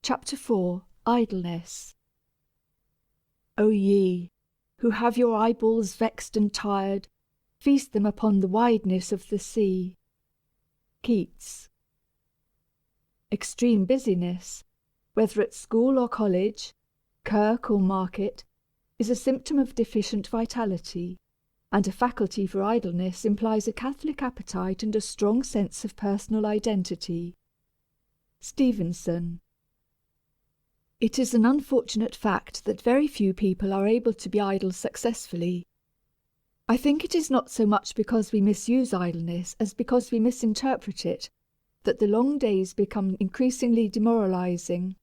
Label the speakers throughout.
Speaker 1: Chapter 4. Idleness. O ye, who have your eyeballs vexed and tired, feast them upon the wideness of the sea. Keats. Extreme busyness, whether at school or college, kirk or market, is a symptom of deficient vitality, and a faculty for idleness implies a catholic appetite and a strong sense of personal identity. Stevenson. It is an unfortunate fact that very few people are able to be idle successfully. I think it is not so much because we misuse idleness as because we misinterpret it, that the long days become increasingly demoralizing.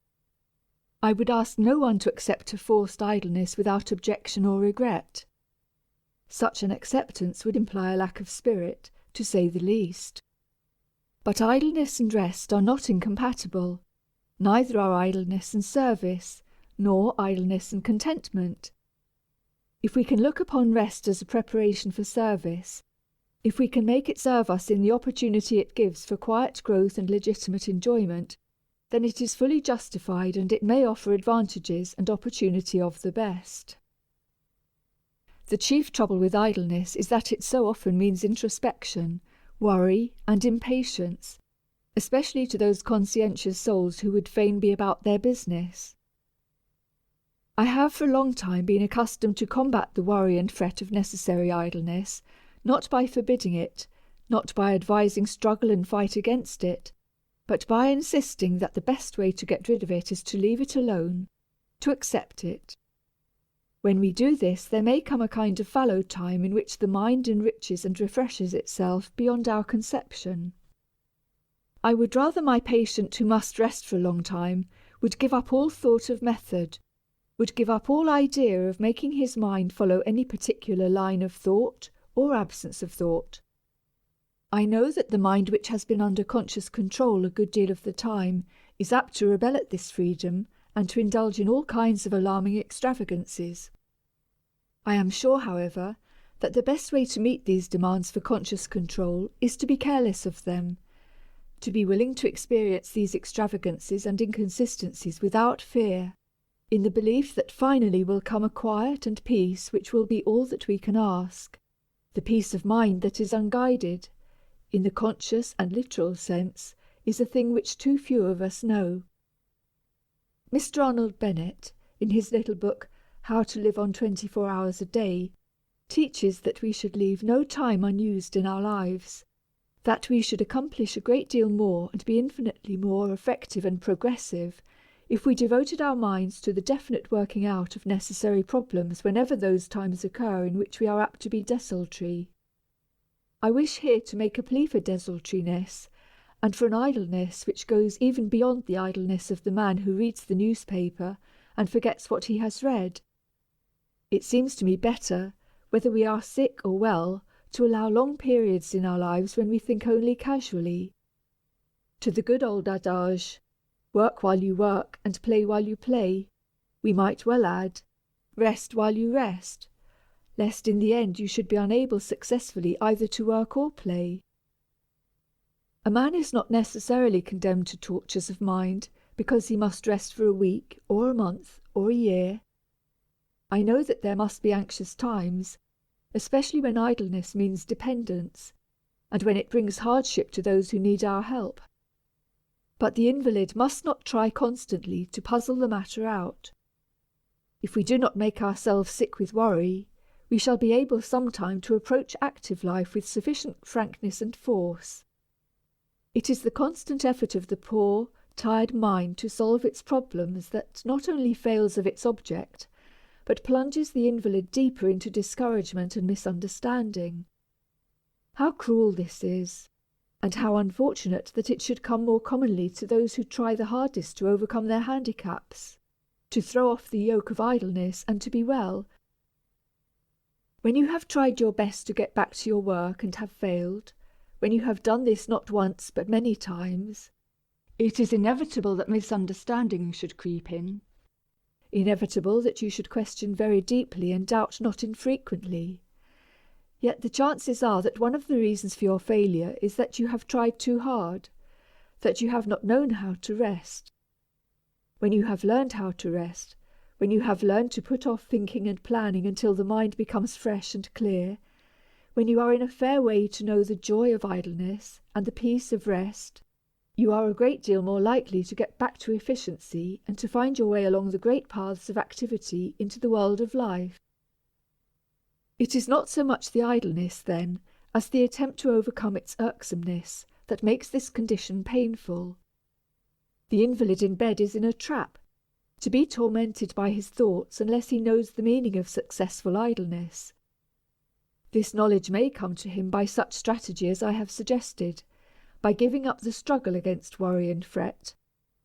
Speaker 1: I would ask no one to accept a forced idleness without objection or regret. Such an acceptance would imply a lack of spirit, to say the least. But idleness and rest are not incompatible. Neither are idleness and service, nor idleness and contentment. If we can look upon rest as a preparation for service, if we can make it serve us in the opportunity it gives for quiet growth and legitimate enjoyment, then it is fully justified and it may offer advantages and opportunity of the best. The chief trouble with idleness is that it so often means introspection, worry, and impatience, especially to those conscientious souls who would fain be about their business. I have for a long time been accustomed to combat the worry and fret of necessary idleness, not by forbidding it, not by advising struggle and fight against it, but by insisting that the best way to get rid of it is to leave it alone, to accept it. When we do this, there may come a kind of fallow time in which the mind enriches and refreshes itself beyond our conception. I would rather my patient who must rest for a long time would give up all thought of method, would give up all idea of making his mind follow any particular line of thought or absence of thought. I know that the mind which has been under conscious control a good deal of the time is apt to rebel at this freedom and to indulge in all kinds of alarming extravagances. I am sure, however, that the best way to meet these demands for conscious control is to be careless of them, to be willing to experience these extravagances and inconsistencies without fear, in the belief that finally will come a quiet and peace which will be all that we can ask, the peace of mind that is unguided, in the conscious and literal sense, is a thing which too few of us know. Mr. Arnold Bennett, in his little book, How to Live on 24 Hours a Day, teaches that we should leave no time unused in our lives, that we should accomplish a great deal more and be infinitely more effective and progressive if we devoted our minds to the definite working out of necessary problems whenever those times occur in which we are apt to be desultory. I wish here to make a plea for desultoriness, and for an idleness which goes even beyond the idleness of the man who reads the newspaper and forgets what he has read. It seems to me better, whether we are sick or well, to allow long periods in our lives when we think only casually. To the good old adage, work while you work and play while you play, we might well add, rest while you rest, lest in the end you should be unable successfully either to work or play. A man is not necessarily condemned to tortures of mind because he must rest for a week or a month or a year. I know that there must be anxious times, especially when idleness means dependence, and when it brings hardship to those who need our help. But the invalid must not try constantly to puzzle the matter out. If we do not make ourselves sick with worry, we shall be able sometime to approach active life with sufficient frankness and force. It is the constant effort of the poor, tired mind to solve its problems that not only fails of its object, but plunges the invalid deeper into discouragement and misunderstanding. How cruel this is, and how unfortunate that it should come more commonly to those who try the hardest to overcome their handicaps, to throw off the yoke of idleness and to be well. When you have tried your best to get back to your work and have failed, when you have done this not once but many times, it is inevitable that misunderstanding should creep in. Inevitable that you should question very deeply and doubt not infrequently. Yet the chances are that one of the reasons for your failure is that you have tried too hard, that you have not known how to rest. when you have learned how to rest, when you have learned to put off thinking and planning until the mind becomes fresh and clear, when you are in a fair way to know the joy of idleness and the peace of rest, you are a great deal more likely to get back to efficiency and to find your way along the great paths of activity into the world of life. It is not so much the idleness, then, as the attempt to overcome its irksomeness that makes this condition painful. The invalid in bed is in a trap, to be tormented by his thoughts unless he knows the meaning of successful idleness. This knowledge may come to him by such strategy as I have suggested, by giving up the struggle against worry and fret.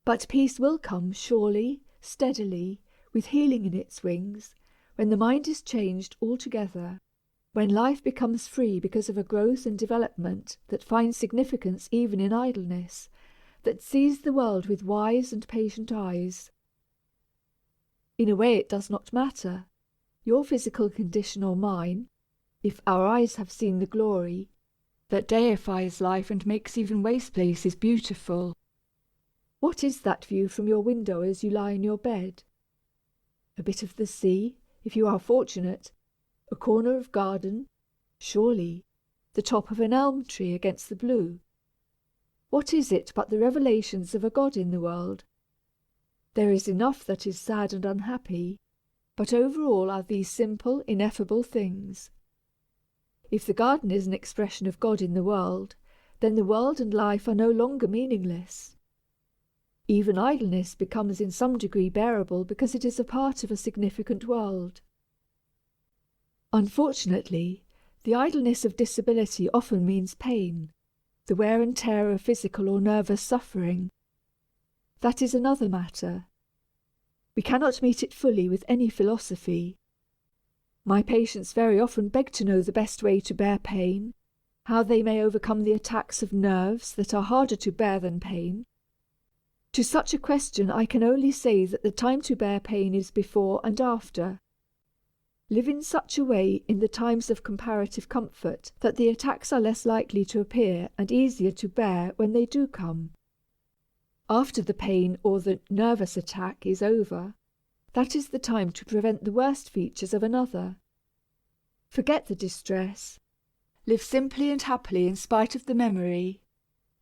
Speaker 1: But peace will come surely, steadily, with healing in its wings, when the mind is changed altogether, when life becomes free because of a growth and development that finds significance even in idleness, that sees the world with wise and patient eyes. In a way it does not matter, your physical condition or mine, if our eyes have seen the glory that deifies life and makes even waste places beautiful. What is that view from your window as you lie in your bed? A bit of the sea, if you are fortunate, a corner of garden, surely, the top of an elm tree against the blue. What is it but the revelations of a God in the world? There is enough that is sad and unhappy, but over all are these simple, ineffable things. If the garden is an expression of God in the world, then the world and life are no longer meaningless. Even idleness becomes in some degree bearable because it is a part of a significant world. Unfortunately, the idleness of disability often means pain, the wear and tear of physical or nervous suffering. That is another matter. We cannot meet it fully with any philosophy. My patients very often beg to know the best way to bear pain, how they may overcome the attacks of nerves that are harder to bear than pain. To such a question I can only say that the time to bear pain is before and after. Live in such a way in the times of comparative comfort that the attacks are less likely to appear and easier to bear when they do come. After the pain or the nervous attack is over, that is the time to prevent the worst features of another. Forget the distress. Live simply and happily in spite of the memory,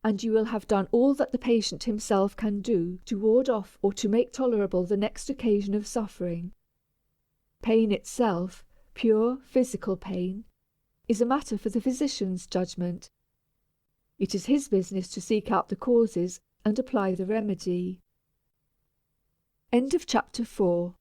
Speaker 1: and you will have done all that the patient himself can do to ward off or to make tolerable the next occasion of suffering. Pain itself, pure physical pain, is a matter for the physician's judgment. It is his business to seek out the causes and apply the remedy. End of chapter 4.